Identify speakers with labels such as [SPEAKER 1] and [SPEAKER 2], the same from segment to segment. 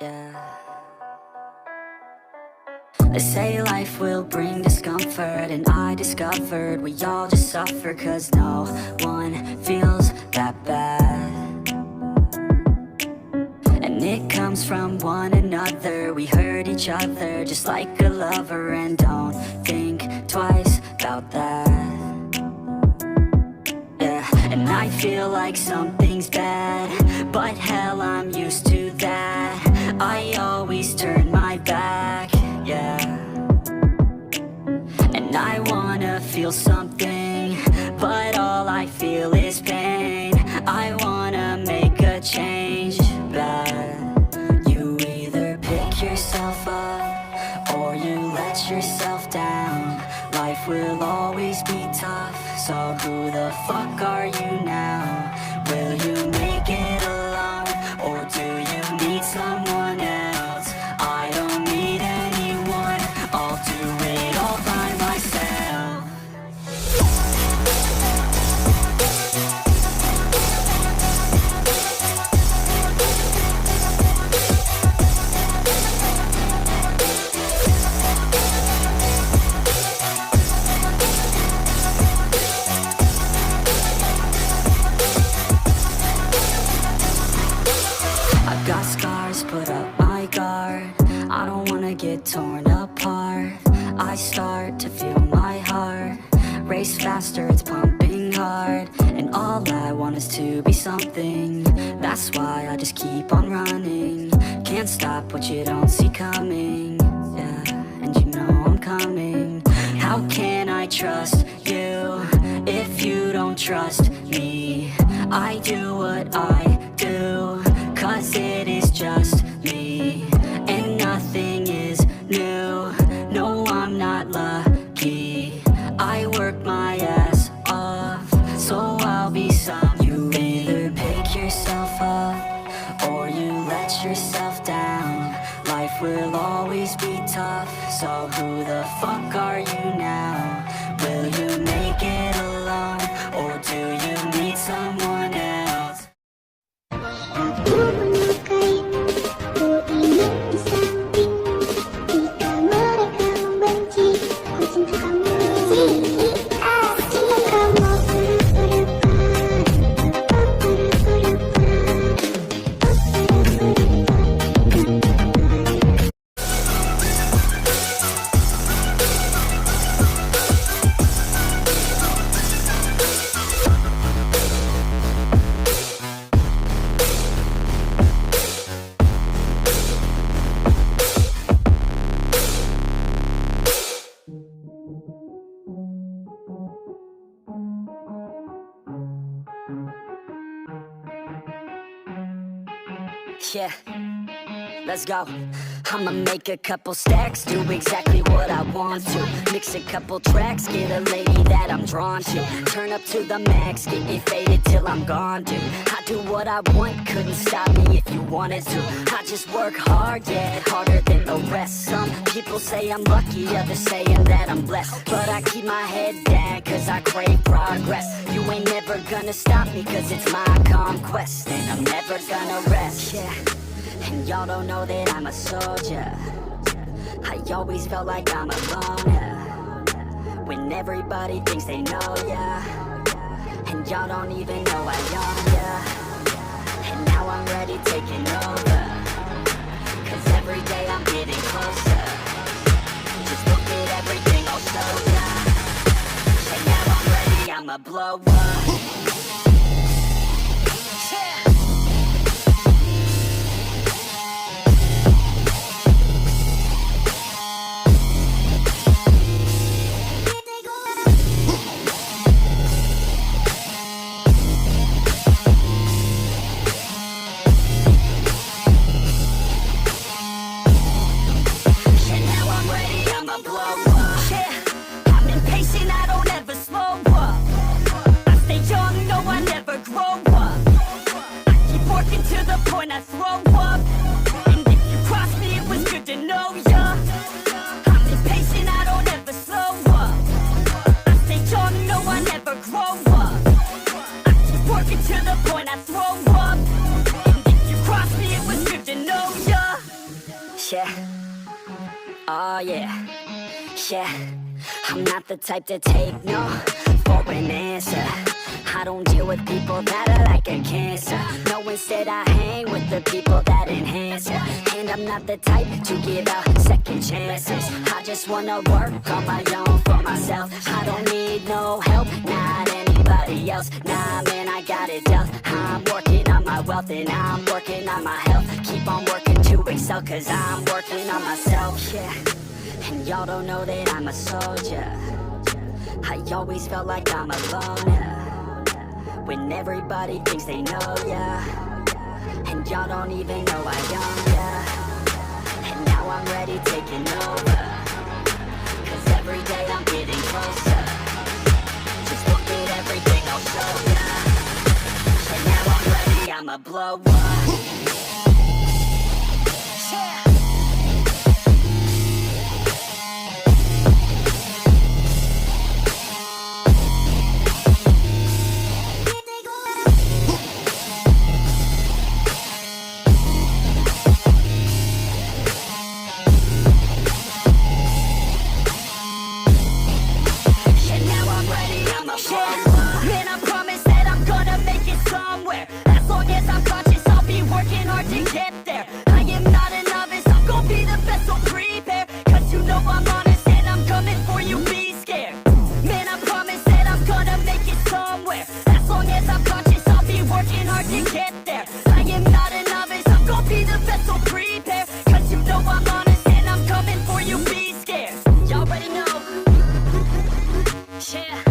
[SPEAKER 1] Yeah. They say life will bring discomfort, and I discovered we all just suffer, cause no one feels that bad. And it comes from one another, we hurt each other just like a lover, and don't think twice about that. Yeah, and I feel like something's bad, but hell, I'm used to that. I always turn my back, yeah. And I wanna feel something, but all I feel is pain. I wanna make a change, but you either pick yourself up or you let yourself down. Life will always be tough, so who the fuck are you now? Will you make it alone, or do you need someone else? I don't need anyone, I'll do it all by myself. I've got scars, put up my guard. I don't wanna get torn apart. I start to feel my heart race faster, it's pumping hard. And all I want is to be something. That's why I just keep on running. Can't stop what you don't see coming. Yeah, and you know I'm coming. How can I trust you if you don't trust me? I do what I do, cause it is just me, and nothing is new. No, I'm not lucky. I work my ass off, so I'll be some. You either pick yourself up or you let yourself down. Life will always be tough, so who the fuck are you now? Will you make it alone, or do you need someone else?
[SPEAKER 2] Aku menyukaimu, ku ingin di samping. Jika mereka membenci, ku cinta kamu. Cinta kamu
[SPEAKER 1] Yeah, let's go. I'ma make a couple stacks, do exactly what I want to. Mix a couple tracks, get a lady that I'm drawn to. Turn up to the max, get me faded till I'm gone, dude. I do what I want, couldn't stop me if you wanted to. I just work hard, yeah, harder than the rest. Some people say I'm lucky, others saying that I'm blessed. But I keep my head down, cause I crave progress. You ain't never gonna stop me, cause it's my conquest. And I'm never gonna rest, yeah. And y'all don't know that I'm a soldier. I always felt like I'm alone, yeah. When everybody thinks they know ya, and y'all don't even know I own ya. And now I'm ready taking over, cause every day I'm getting closer. Just look at everything I'll show ya. And now I'm ready, I'ma blow up. To the point I throw up. And if you cross me, it was good to know ya. yeah, yeah. I'm not the type to take no for an answer. I don't deal with people that are like a cancer. No, instead I hang with the people that enhance ya. And I'm not the type to give out second chances. I just wanna work on my own for myself. I don't need no help, not anybody else. Nah, man, I got it dealt. I'm working on my wealth and I'm working on my health. Keep on working to excel, cause I'm working on myself, yeah. And y'all don't know that I'm a soldier. I always felt like I'm alone, yeah. When everybody thinks they know, yeah. And y'all don't even know I am, yeah. And now I'm ready taking over, cause every day I'm getting closer. Just look at everything I'll show ya. And now I'm ready, I'ma blow up. Yeah. Man, I promise that I'm gonna make it somewhere. As long as I'm conscious, I'll be working hard to get there. I am not a novice, I'm gonna be the best, so prepare. Cause you know I'm honest and I'm coming for you, be scared. Man, I promise that I'm gonna make it somewhere. As long as I'm conscious, I'll be working hard to get there. I am not a novice, I'm gonna be the best, so prepare. Cause you know I'm honest and I'm coming for you, be scared. Y'all already know. Yeah.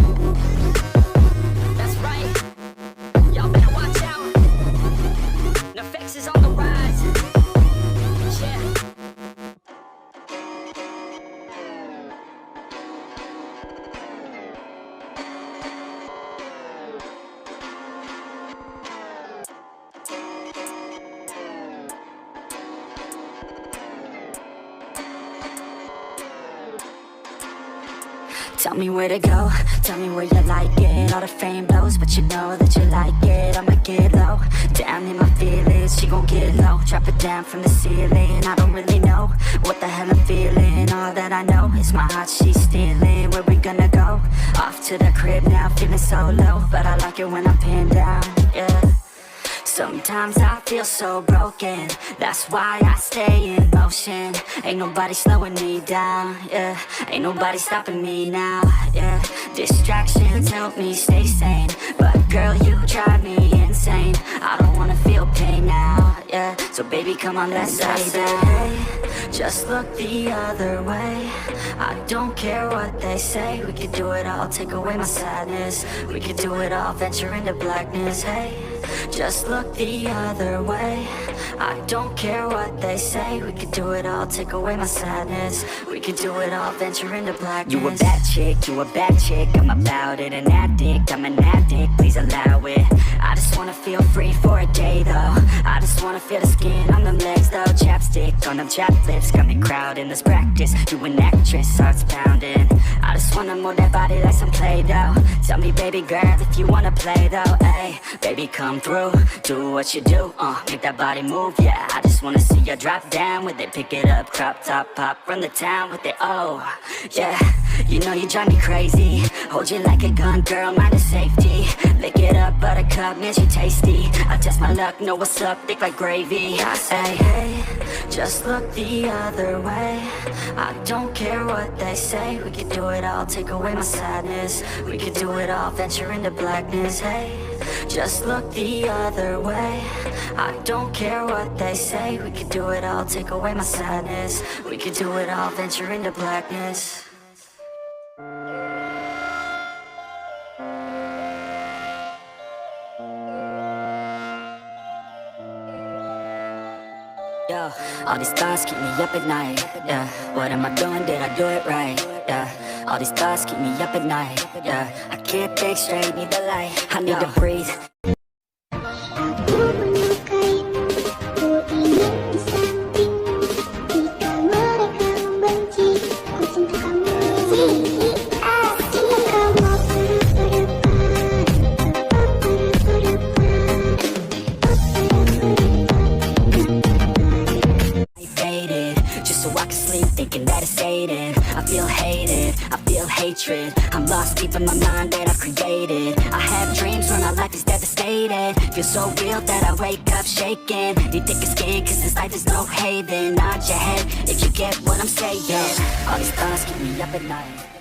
[SPEAKER 1] Tell me where to go, tell me where you like it. All the fame blows, but you know that you like it. I'ma get low, down in my feelings. She gon' get low, drop it down from the ceiling. I don't really know what the hell I'm feeling. All that I know is my heart, she's stealing. Where we gonna go? Off to the crib now, feeling so low. But I like it when I'm pinned down, yeah. Sometimes I feel so broken, that's why I stay in motion. Ain't nobody slowing me down, yeah. Ain't nobody stopping me now, yeah. Distractions help me stay sane, but girl, you drive me insane. I don't wanna feel pain now, yeah. So baby, come on, let's say that. Hey, just look the other way. I don't care what they say. We could do it all, take away my sadness. We could do it all, venture into blackness. Hey, just look the other way. I don't care what they say. We could do it all, take away my sadness. We could do it all, venture into blackness. You a bad chick, you a bad chick. I'm about it, an addict, I'm an addict. Please allow it. I just wanna feel free for a day though. I just wanna feel the skin on them legs though. Chapstick on them chapped lips, got me crowding. Let's practice, you an actress, heart's pounding. I just wanna move that body like some Play-Doh. Tell me baby girl if you wanna play though. Ay, baby come through, do what you do, make that body move, yeah. I just wanna see you drop down with it, pick it up, crop top, pop, run the town with it, oh, yeah. You know you drive me crazy, hold you like a gun, girl, mind the safety. Lick it up, buttercup, man, she tasty. I test my luck, know what's up, thick like gravy. I say, hey, just look the other way. I don't care what they say. We could do it all, take away my sadness. We could do it all, venture into blackness. Hey, just look the other way. I don't care what they say. We could do it all, take away my sadness. We could do it all, venture into blackness. Yo, all these thoughts keep me up at night, yeah. What am I doing, did I do it right, yeah. All these thoughts keep me up at night, yeah. I can't think straight, need the light, I need to breathe.
[SPEAKER 2] Aku menyukaimu, ku ingin di samping. Jika mereka membenci, ku cinta kamu. Cinta kamu
[SPEAKER 1] Faded, just so I can sleep, thinking that it's 8 hatred. I'm lost deep in my mind that I've created. I have dreams where my life is devastated. Feel so real that I wake up shaking. Need thicker skin cause this life is no haven. Nod your head if you get what I'm saying. All these thoughts keep me up at night.